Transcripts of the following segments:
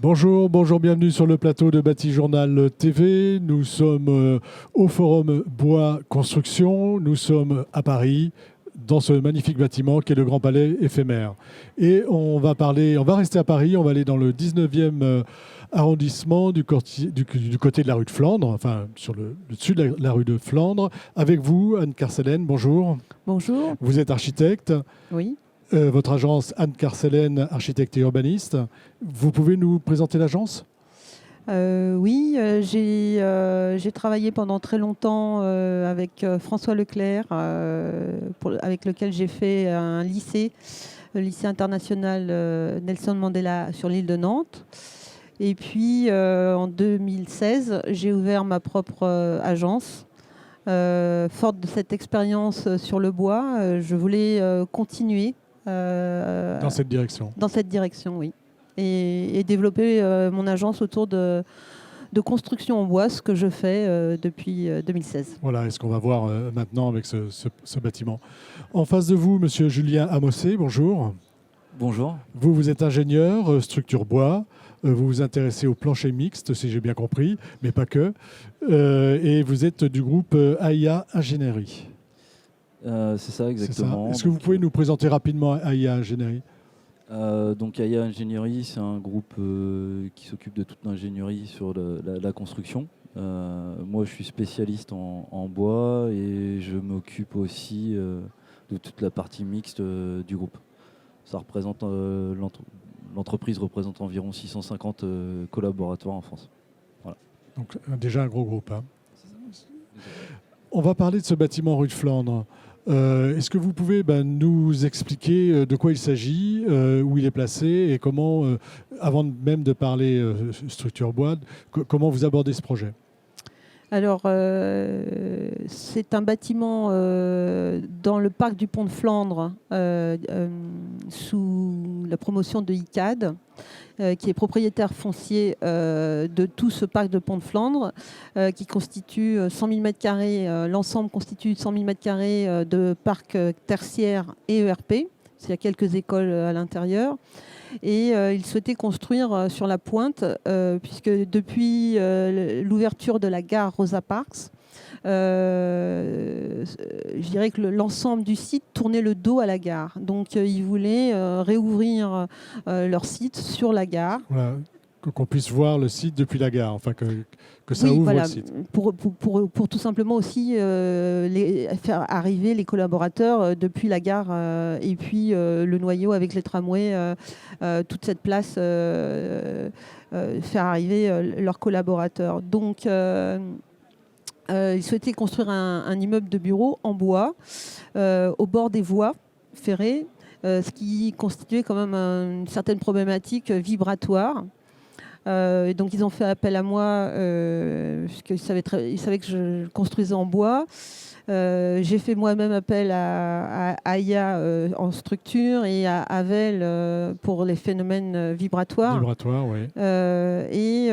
Bonjour, bonjour, bienvenue sur le plateau de Bâti Journal TV. Nous sommes au Forum Bois Construction. Nous sommes à Paris, dans ce magnifique bâtiment qui est le Grand Palais éphémère. Et on va rester à Paris, on va aller dans le 19e arrondissement du côté de la rue de Flandre, enfin sur le dessus de la rue de Flandre. Avec vous, Anne Carcelen, bonjour. Bonjour. Vous êtes architecte. Oui. Votre agence Anne Carcelen, architecte et urbaniste. Vous pouvez nous présenter l'agence ? Oui, j'ai travaillé pendant très longtemps avec François Leclerc, avec lequel j'ai fait un lycée, le lycée international Nelson Mandela sur l'île de Nantes. Et puis en 2016, j'ai ouvert ma propre agence. Forte de cette expérience sur le bois, je voulais continuer. Dans cette direction. Dans cette direction, oui. Et développer mon agence autour de construction en bois, ce que je fais depuis 2016. Voilà, et ce qu'on va voir maintenant avec ce bâtiment. En face de vous, monsieur Julien Amossé, bonjour. Bonjour. Vous êtes ingénieur, structure bois. Vous vous intéressez au plancher mixte, si j'ai bien compris, mais pas que. Et vous êtes du groupe AIA Ingénierie. C'est ça, exactement. Est-ce que vous pouvez nous présenter rapidement AIA Ingénierie ? Donc AIA Ingénierie, c'est un groupe qui s'occupe de toute l'ingénierie sur la construction. Moi, je suis spécialiste en bois et je m'occupe aussi de toute la partie mixte du groupe. Ça représente, l'entreprise représente environ 650 collaborateurs en France. Voilà. Donc déjà un gros groupe. Hein. On va parler de ce bâtiment rue de Flandre. Est-ce que vous pouvez nous expliquer de quoi il s'agit, où il est placé et comment, avant même de parler structure bois, comment vous abordez ce projet ? Alors, c'est un bâtiment dans le parc du Pont de Flandre, sous la promotion de ICAD, qui est propriétaire foncier de tout ce parc de Pont de Flandre, qui constitue 100 000 m². L'ensemble constitue 100 000 m² de parc tertiaire et ERP. Il y a quelques écoles à l'intérieur. Et il souhaitait construire sur la pointe, puisque depuis l'ouverture de la gare Rosa Parks, je dirais que l'ensemble du site tournait le dos à la gare. Donc ils voulaient réouvrir leur site sur la gare. Voilà. Qu'on puisse voir le site depuis la gare, enfin que ça ouvre voilà, le site. Pour tout simplement aussi faire arriver les collaborateurs depuis la gare et puis le noyau avec les tramways, toute cette place, faire arriver leurs collaborateurs. Donc, ils souhaitaient construire un immeuble de bureau en bois au bord des voies ferrées, ce qui constituait quand même une certaine problématique vibratoire. Donc ils ont fait appel à moi puisqu'ils savaient que je construisais en bois. J'ai fait moi-même appel à AIA en structure et à Havel pour les phénomènes vibratoires. Vibratoires, oui. Et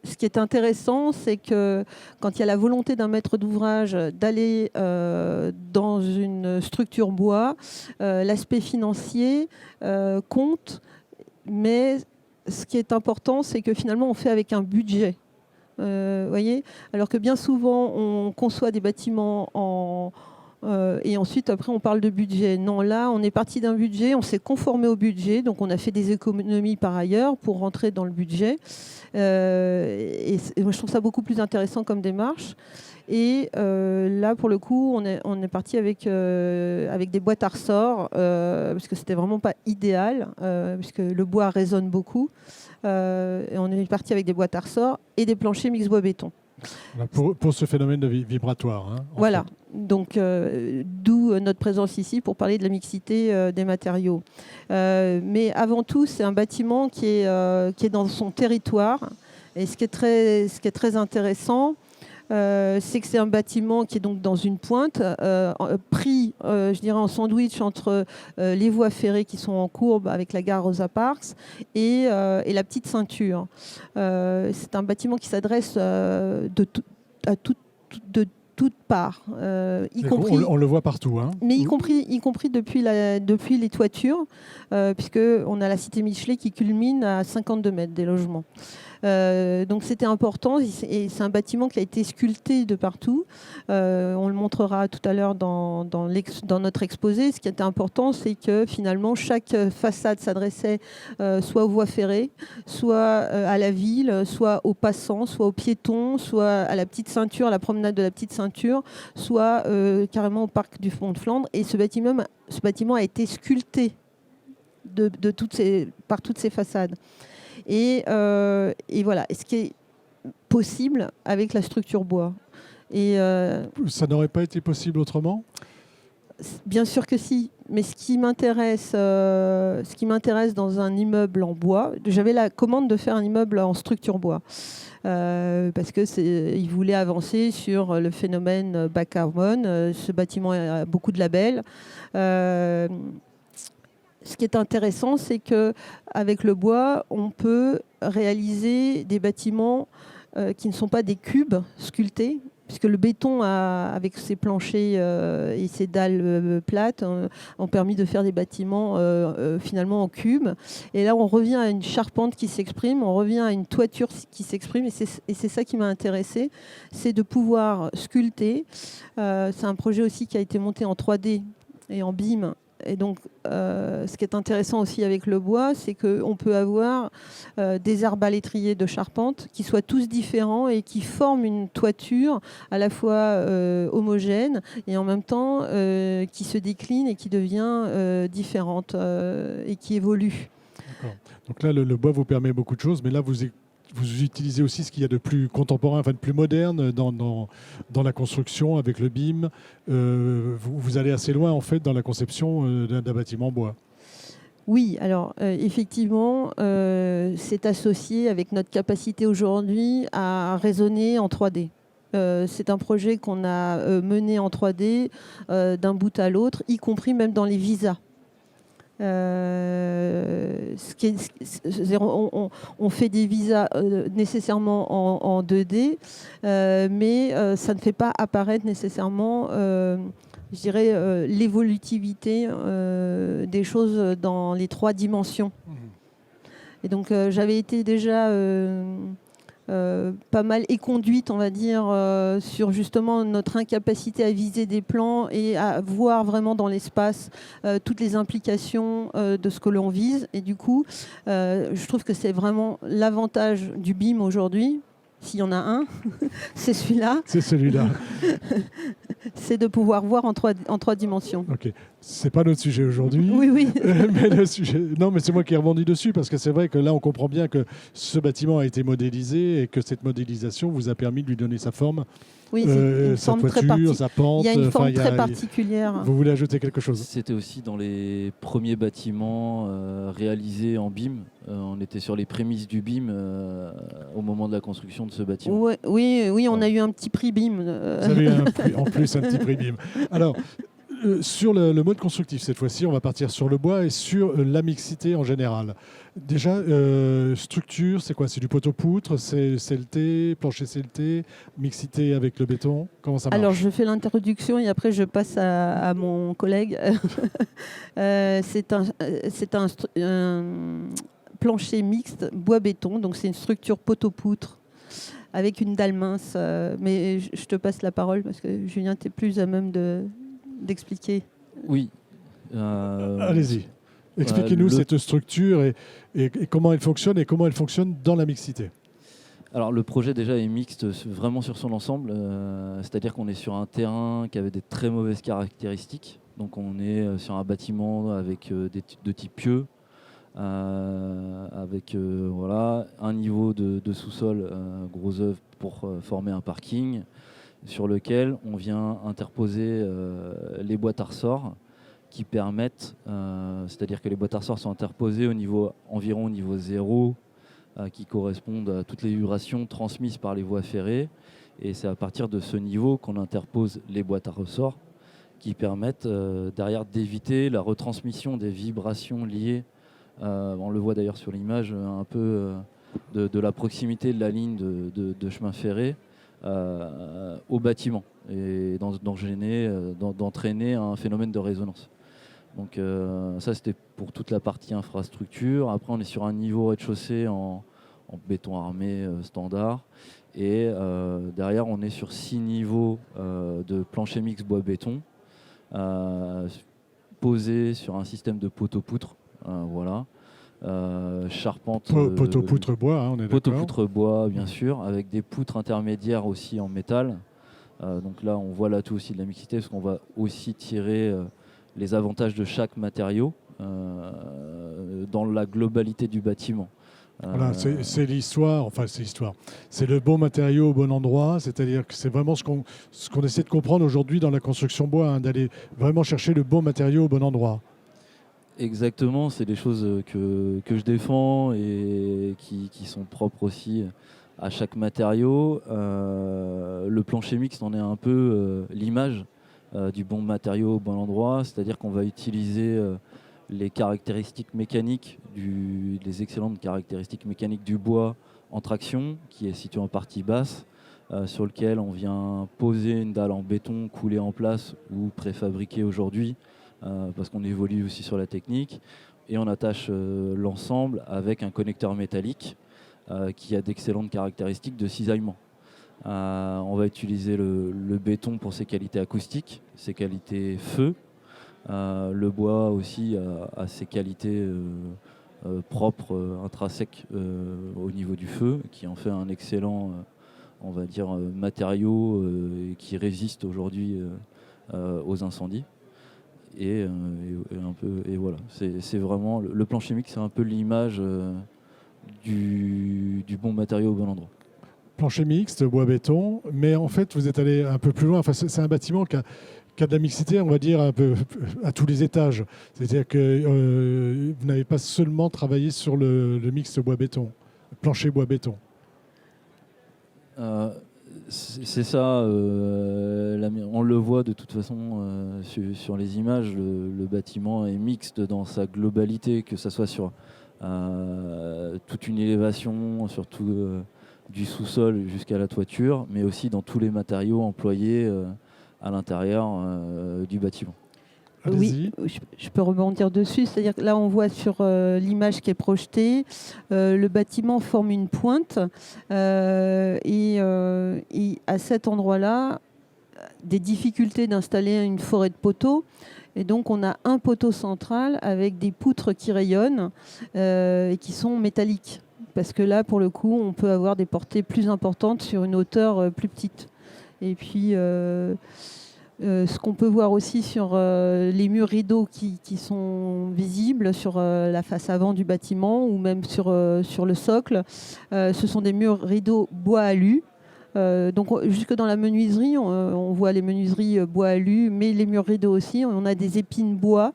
ce qui est intéressant, c'est que quand il y a la volonté d'un maître d'ouvrage d'aller dans une structure bois, l'aspect financier compte, mais ce qui est important, c'est que finalement, on fait avec un budget. Voyez, alors que bien souvent, on conçoit des bâtiments et ensuite, après, on parle de budget. Non, là, on est parti d'un budget, on s'est conformé au budget, donc on a fait des économies par ailleurs pour rentrer dans le budget. Et moi, je trouve ça beaucoup plus intéressant comme démarche. Et là, pour le coup, on est parti avec des boîtes à ressort, parce que c'était vraiment pas idéal, puisque le bois résonne beaucoup. Et on est parti avec des boîtes à ressort et des planchers mix bois-béton. Pour ce phénomène de vibratoire. Hein, voilà, donc d'où notre présence ici pour parler de la mixité des matériaux. Mais avant tout, c'est un bâtiment qui est dans son territoire. Et ce qui est très intéressant, c'est que c'est un bâtiment qui est donc dans une pointe, pris, je dirais, en sandwich entre les voies ferrées qui sont en courbe avec la gare Rosa Parks et la petite ceinture. C'est un bâtiment qui s'adresse toutes parts, y compris. On le voit partout. Hein. Mais y compris depuis les toitures, puisqu'on a la cité Michelet qui culmine à 52 mètres des logements. Donc c'était important, et c'est un bâtiment qui a été sculpté de partout. On le montrera tout à l'heure dans notre exposé. Ce qui était important, c'est que finalement chaque façade s'adressait soit aux voies ferrées, soit à la ville, soit aux passants, soit aux piétons, soit à la petite ceinture, à la promenade de la petite ceinture, soit carrément au parc du Pont de Flandre. Et ce bâtiment a été sculpté par toutes ces façades. Et voilà, ce qui est possible avec la structure bois. Ça n'aurait pas été possible autrement ? Bien sûr que si, mais ce qui m'intéresse dans un immeuble en bois, j'avais la commande de faire un immeuble en structure bois, parce qu'ils voulaient avancer sur le phénomène bas carbone. Ce bâtiment a beaucoup de labels. Ce qui est intéressant, c'est qu'avec le bois, on peut réaliser des bâtiments qui ne sont pas des cubes sculptés, puisque le béton, avec ses planchers et ses dalles plates, ont permis de faire des bâtiments finalement en cubes. Et là, on revient à une charpente qui s'exprime, on revient à une toiture qui s'exprime, et c'est ça qui m'a intéressée, c'est de pouvoir sculpter. C'est un projet aussi qui a été monté en 3D et en BIM. Et donc, ce qui est intéressant aussi avec le bois, c'est qu'on peut avoir des arbalétriers de charpente qui soient tous différents et qui forment une toiture à la fois homogène et en même temps qui se décline et qui devient différente et qui évolue. D'accord. Donc là, le bois vous permet beaucoup de choses, mais là, vous utilisez aussi ce qu'il y a de plus contemporain, enfin de plus moderne dans la construction avec le BIM. Vous allez assez loin en fait dans la conception d'un bâtiment en bois. Oui, alors effectivement, c'est associé avec notre capacité aujourd'hui à raisonner en 3D. C'est un projet qu'on a mené en 3D d'un bout à l'autre, y compris même dans les visas. On fait des visas nécessairement en 2D, mais ça ne fait pas apparaître nécessairement, je dirais, l'évolutivité des choses dans les 3 dimensions. Et donc j'avais été déjà pas mal éconduite, on va dire, sur justement notre incapacité à viser des plans et à voir vraiment dans l'espace toutes les implications de ce que l'on vise. Et du coup, je trouve que c'est vraiment l'avantage du BIM aujourd'hui. S'il y en a un, c'est celui-là. C'est celui-là. C'est de pouvoir voir en trois dimensions. Ok, c'est pas notre sujet aujourd'hui. Oui. Mais le sujet... Non, mais c'est moi qui ai rebondi dessus parce que c'est vrai que là, on comprend bien que ce bâtiment a été modélisé et que cette modélisation vous a permis de lui donner sa forme. Oui, c'est une sa forme toiture, sa pente. Il y a une forme très particulière. Vous voulez ajouter quelque chose ? C'était aussi dans les premiers bâtiments réalisés en BIM. On était sur les prémices du BIM au moment de la construction de ce bâtiment. Oui, on a eu un petit prix BIM. Vous avez en plus un petit prix BIM. Alors, sur le mode constructif, cette fois-ci, on va partir sur le bois et sur la mixité en général. Déjà, structure, c'est quoi ? C'est du poteau-poutre, c'est CLT, plancher CLT, mixité avec le béton. Comment ça marche ? Alors, je fais l'introduction et après, je passe à mon collègue. C'est un plancher mixte bois-béton, donc c'est une structure poteau-poutre avec une dalle mince. Mais je te passe la parole parce que Julien, tu es plus à même d'expliquer. Oui. Allez-y. Expliquez-nous cette structure et comment elle fonctionne et comment elle fonctionne dans la mixité. Alors le projet déjà est mixte vraiment sur son ensemble, c'est-à-dire qu'on est sur un terrain qui avait des très mauvaises caractéristiques. Donc on est sur un bâtiment avec de type pieux, avec un niveau de sous-sol gros œuvre pour former un parking sur lequel on vient interposer les boîtes à ressort qui permettent, c'est-à-dire que les boîtes à ressort sont interposées environ au niveau 0, qui correspondent à toutes les vibrations transmises par les voies ferrées. Et c'est à partir de ce niveau qu'on interpose les boîtes à ressort qui permettent derrière d'éviter la retransmission des vibrations liées, on le voit d'ailleurs sur l'image, un peu de la proximité de la ligne de chemin ferré au bâtiment et d'entraîner un phénomène de résonance. Donc ça, c'était pour toute la partie infrastructure. Après, on est sur un niveau rez-de-chaussée en béton armé standard. Et derrière, on est sur 6 niveaux de plancher mix bois-béton posés sur un système de poteau-poutre. Voilà. Charpente. Poteau-poutre bois, hein, on est d'accord. Poteau-poutre bois, bien sûr, avec des poutres intermédiaires aussi en métal. Donc là, on voit l'atout aussi de la mixité, parce qu'on va aussi tirer les avantages de chaque matériau dans la globalité du bâtiment. Voilà, c'est l'histoire, c'est le bon matériau au bon endroit, c'est-à-dire que c'est vraiment ce qu'on essaie de comprendre aujourd'hui dans la construction bois, hein, d'aller vraiment chercher le bon matériau au bon endroit. Exactement, c'est des choses que je défends et qui sont propres aussi à chaque matériau. Le plancher mixte en est un peu l'image du bon matériau au bon endroit, c'est-à-dire qu'on va utiliser les caractéristiques mécaniques, les excellentes caractéristiques mécaniques du bois en traction, qui est situé en partie basse, sur lequel on vient poser une dalle en béton coulée en place ou préfabriquée aujourd'hui, parce qu'on évolue aussi sur la technique, et on attache l'ensemble avec un connecteur métallique qui a d'excellentes caractéristiques de cisaillement. On va utiliser le béton pour ses qualités acoustiques, ses qualités feu. Le bois aussi a ses qualités propres, intrinsèques au niveau du feu, qui en fait un excellent on va dire, matériau qui résiste aujourd'hui aux incendies. Et voilà, c'est vraiment le plancher mixte, c'est un peu l'image du bon matériau au bon endroit. Plancher mixte, bois-béton, mais en fait vous êtes allé un peu plus loin. Enfin, c'est un bâtiment qui a de la mixité, on va dire, un peu à tous les étages. C'est-à-dire que vous n'avez pas seulement travaillé sur le mixte bois-béton, plancher bois-béton. C'est ça, on le voit de toute façon sur les images, le bâtiment est mixte dans sa globalité, que ce soit sur toute une élévation, surtout du sous-sol jusqu'à la toiture, mais aussi dans tous les matériaux employés à l'intérieur du bâtiment. Oui, je peux rebondir dessus. C'est-à-dire que là, on voit sur l'image qui est projetée, le bâtiment forme une pointe et à cet endroit-là, des difficultés d'installer une forêt de poteaux. Et donc, on a un poteau central avec des poutres qui rayonnent et qui sont métalliques. Parce que là, pour le coup, on peut avoir des portées plus importantes sur une hauteur plus petite. Et puis... ce qu'on peut voir aussi sur les murs rideaux qui sont visibles sur la face avant du bâtiment ou même sur le socle, ce sont des murs rideaux bois alu. Donc jusque dans la menuiserie, on voit les menuiseries bois alu, mais les murs rideaux aussi. On a des épines bois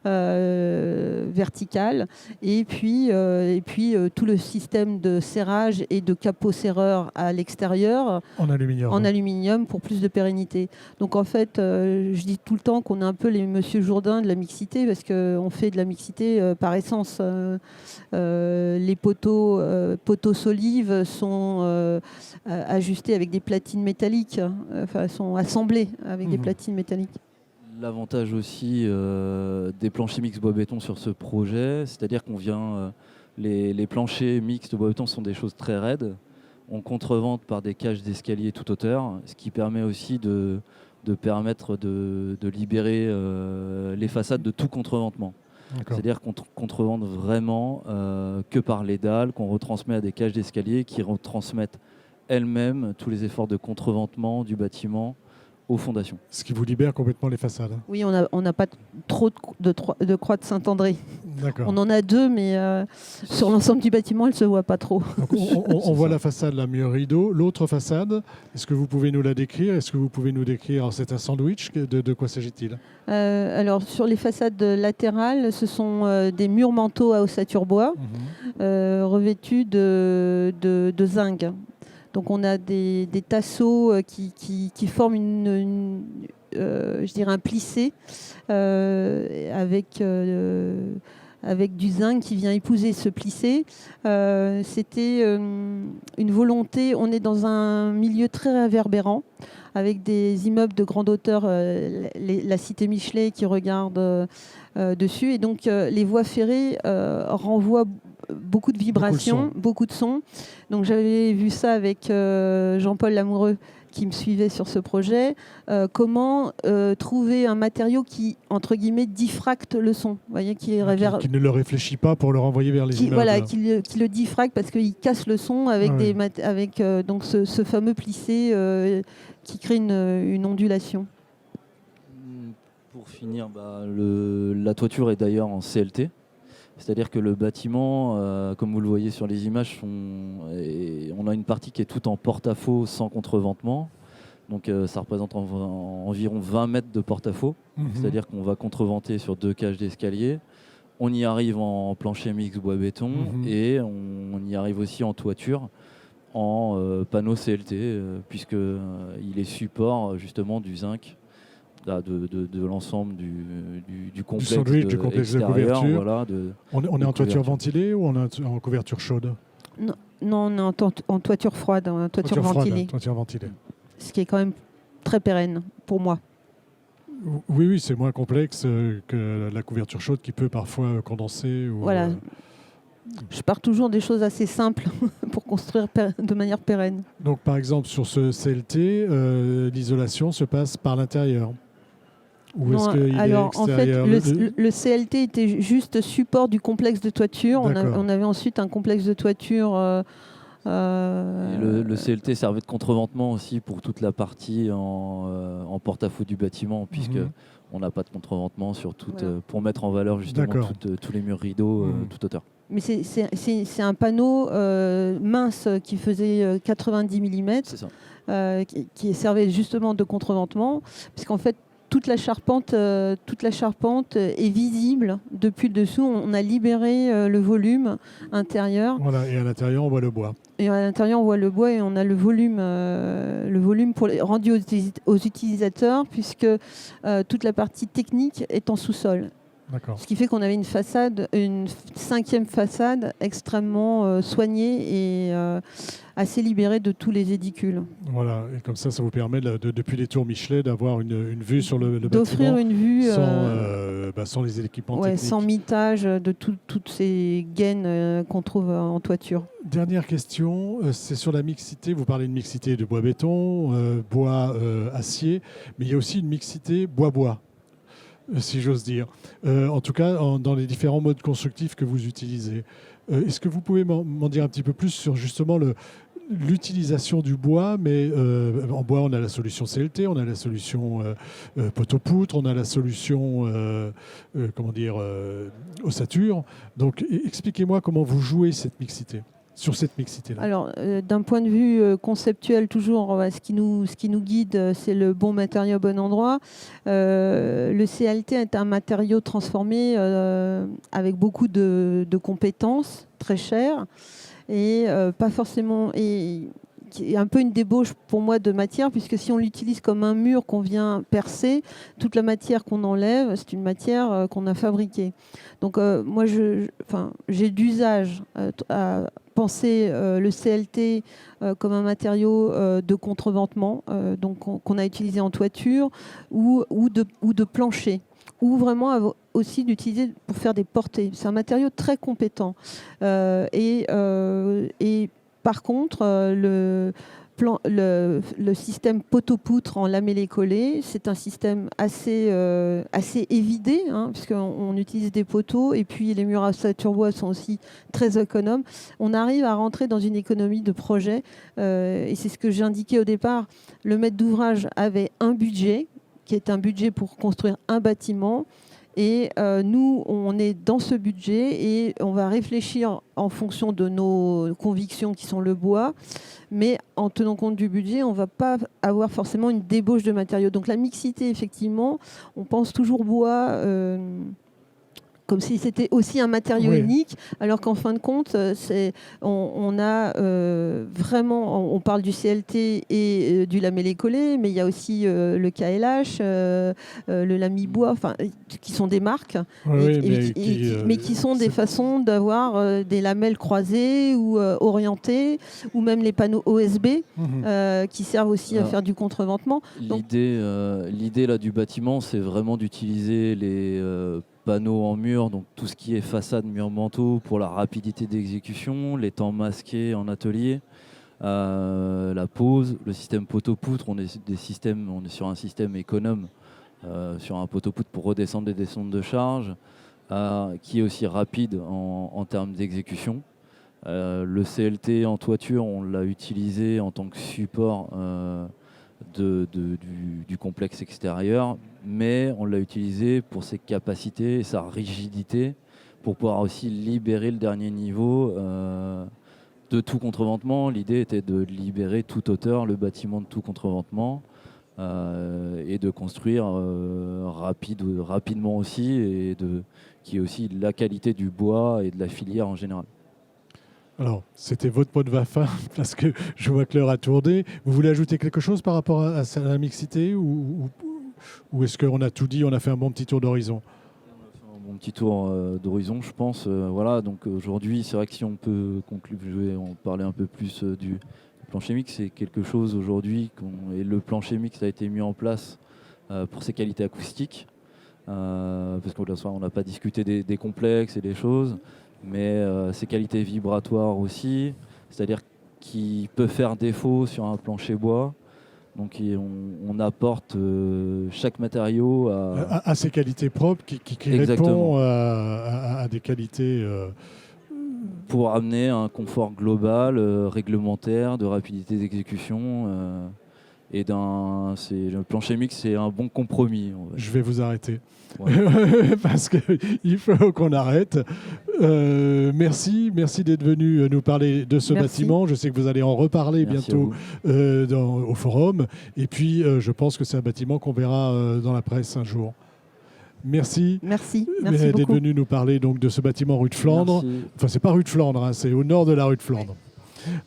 verticales et puis tout le système de serrage et de capot serreur à l'extérieur en aluminium pour plus de pérennité. Donc en fait, je dis tout le temps qu'on est un peu les Monsieur Jourdain de la mixité parce qu'on fait de la mixité par essence. Les poteaux solives sont ajustés avec des platines métalliques, sont assemblés avec des platines métalliques. L'avantage aussi des planchers mixtes bois-béton sur ce projet, c'est-à-dire qu'on vient, les planchers mixtes bois-béton sont des choses très raides, on contrevente par des cages d'escalier toute hauteur, ce qui permet aussi de permettre de libérer les façades de tout contreventement. C'est-à-dire qu'on contrevente vraiment que par les dalles, qu'on retransmet à des cages d'escalier qui retransmettent elles-mêmes tous les efforts de contreventement du bâtiment aux fondations. Ce qui vous libère complètement les façades. Oui, on n'a pas trop de croix de Saint-André. D'accord. On en a 2, mais sur l'ensemble du bâtiment, elle ne se voit pas trop. Donc on voit la façade, la mur rideau. L'autre façade, est-ce que vous pouvez nous la décrire? Est-ce que vous pouvez nous décrire? C'est un sandwich. De quoi s'agit-il? Alors, sur les façades latérales, ce sont des murs manteaux à ossature bois revêtus de zinc. Donc on a des tasseaux qui forment je dirais un plissé avec avec du zinc qui vient épouser ce plissé. C'était une volonté. On est dans un milieu très réverbérant, avec des immeubles de grande hauteur, la cité Michelet qui regarde dessus. Et donc, les voies ferrées renvoient beaucoup de vibrations, beaucoup de sons. Donc, j'avais vu ça avec Jean-Paul Lamoureux, qui me suivait sur ce projet, comment trouver un matériau qui, entre guillemets, diffracte le son. Vous voyez, qui ne le réfléchit pas pour le renvoyer vers les immeubles. Voilà, qui le diffracte parce qu'il casse le son avec, donc ce fameux plissé qui crée une ondulation. Pour finir, la toiture est d'ailleurs en CLT. C'est-à-dire que le bâtiment, comme vous le voyez sur les images, on a une partie qui est toute en porte-à-faux sans contreventement. Donc ça représente environ 20 mètres de porte-à-faux. C'est-à-dire qu'on va contreventer sur 2 cages d'escalier. On y arrive en plancher mix bois-béton et on y arrive aussi en toiture en panneau CLT, puisqu'il est support justement du zinc. De l'ensemble du complexe, du complexe de couverture. Voilà, on est en toiture ventilée ou on est en couverture chaude? Non, on est en toiture froide, en toiture ventilée. Toiture ventilée. Ce qui est quand même très pérenne pour moi. Oui, c'est moins complexe que la couverture chaude qui peut parfois condenser. Voilà. Je pars toujours des choses assez simples pour construire de manière pérenne. Donc, par exemple, sur ce CLT, l'isolation se passe par l'intérieur. Ou est-ce qu'il est extérieur? En fait, le CLT était juste support du complexe de toiture. On avait ensuite un complexe de toiture. Le CLT servait de contreventement aussi pour toute la partie en porte-à-faux du bâtiment, puisque on n'a pas de contreventement sur pour mettre en valeur justement tous les murs rideaux toute hauteur. Mais c'est un panneau mince qui faisait 90 mm, qui servait justement de contreventement, puisqu'en fait, toute la charpente est visible depuis le dessous. On a libéré le volume intérieur. Voilà, et à l'intérieur, on voit le bois. Et à l'intérieur, on voit le bois et on a le volume rendu aux utilisateurs, puisque toute la partie technique est en sous-sol. D'accord. Ce qui fait qu'on avait une 5e façade extrêmement soignée et assez libérée de tous les édicules. Voilà, et comme ça vous permet, depuis les tours Michelet, d'avoir une vue sur le bâtiment. D'offrir une vue sans les équipements techniques. Sans mitage de toutes ces gaines qu'on trouve en toiture. Dernière question, c'est sur la mixité. Vous parlez de mixité de bois-béton, bois-acier, mais il y a aussi une mixité bois-bois, si j'ose dire. En tout cas, dans les différents modes constructifs que vous utilisez. Est-ce que vous pouvez m'en dire un petit peu plus sur justement l'utilisation du bois, mais en bois, on a la solution CLT, on a la solution poteau-poutre, on a la solution ossature. Donc, expliquez-moi comment vous jouez cette mixité. Sur cette mixité-là. Alors, d'un point de vue conceptuel, toujours, ce qui nous guide, c'est le bon matériau au bon endroit. Le CLT est un matériau transformé avec beaucoup de compétences, très cher, et pas forcément... qui est un peu une débauche pour moi de matière, puisque si on l'utilise comme un mur qu'on vient percer, toute la matière qu'on enlève, c'est une matière qu'on a fabriquée. Donc moi, j'ai d'usage à penser le CLT comme un matériau de contreventement, donc qu'on a utilisé en toiture ou de plancher, ou vraiment aussi d'utiliser pour faire des portées. C'est un matériau très compétent. Et par contre, le système poteau-poutre en lamellé-collé, c'est un système assez évidé, puisqu'on utilise des poteaux et puis les murs à ossature bois sont aussi très économes. On arrive à rentrer dans une économie de projet et c'est ce que j'ai indiqué au départ. Le maître d'ouvrage avait un budget qui est un budget pour construire un bâtiment. Et nous, on est dans ce budget et on va réfléchir en fonction de nos convictions qui sont le bois. Mais en tenant compte du budget, on ne va pas avoir forcément une débauche de matériaux. Donc la mixité, effectivement, on pense toujours bois comme si c'était aussi un matériau Oui. unique, alors qu'en fin de compte, on a vraiment, on parle du CLT et du lamellé-collé, mais il y a aussi le KLH, le lami-bois, enfin, qui sont des marques, Oui, mais qui sont des façons d'avoir des lamelles croisées ou orientées, ou même les panneaux OSB, qui servent aussi à faire du contreventement. L'idée là du bâtiment, c'est vraiment d'utiliser les panneaux en mur, donc tout ce qui est façade, mur, manteau, pour la rapidité d'exécution, les temps masqués en atelier, la pose, le système poteau-poutre. On est sur un système économe, sur un poteau-poutre pour redescendre et descendre de charge, qui est aussi rapide en termes d'exécution. Le CLT en toiture, on l'a utilisé en tant que support du complexe extérieur, mais on l'a utilisé pour ses capacités et sa rigidité, pour pouvoir aussi libérer le dernier niveau de tout contreventement. L'idée était de libérer toute hauteur le bâtiment de tout contreventement et de construire rapidement aussi, et qui est aussi la qualité du bois et de la filière en général. Alors, c'était votre mot de la fin, parce que je vois que l'heure a tourné. Vous voulez ajouter quelque chose par rapport à la mixité, ou est-ce qu'on a tout dit, on a fait un bon petit tour d'horizon? Mon petit tour d'horizon, je pense. Voilà, donc aujourd'hui, c'est vrai que si on peut conclure, je vais en parler un peu plus du plancher mix. C'est quelque chose aujourd'hui, et le plancher mix a été mis en place pour ses qualités acoustiques, parce qu'on n'a pas discuté des complexes et des choses, mais ses qualités vibratoires aussi, c'est-à-dire qu'il peut faire défaut sur un plancher bois. Donc on apporte chaque matériau à ses qualités propres, qui répond à des qualités... pour amener un confort global, réglementaire, de rapidité d'exécution. Le plancher mix, c'est un bon compromis. Je vais vous arrêter. Ouais. Parce qu'il faut qu'on arrête. Merci d'être venu nous parler de ce bâtiment. Je sais que vous allez en reparler bientôt au forum. Et puis, je pense que c'est un bâtiment qu'on verra dans la presse un jour. Merci d'être venu nous parler donc de ce bâtiment rue de Flandre. Merci. Enfin, c'est pas rue de Flandre, hein, c'est au nord de la rue de Flandre.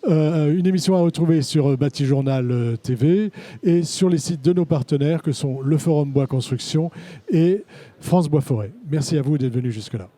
Une émission à retrouver sur Bâti-Journal TV et sur les sites de nos partenaires que sont le Forum Bois Construction et France Bois Forêt. Merci à vous d'être venus jusque-là.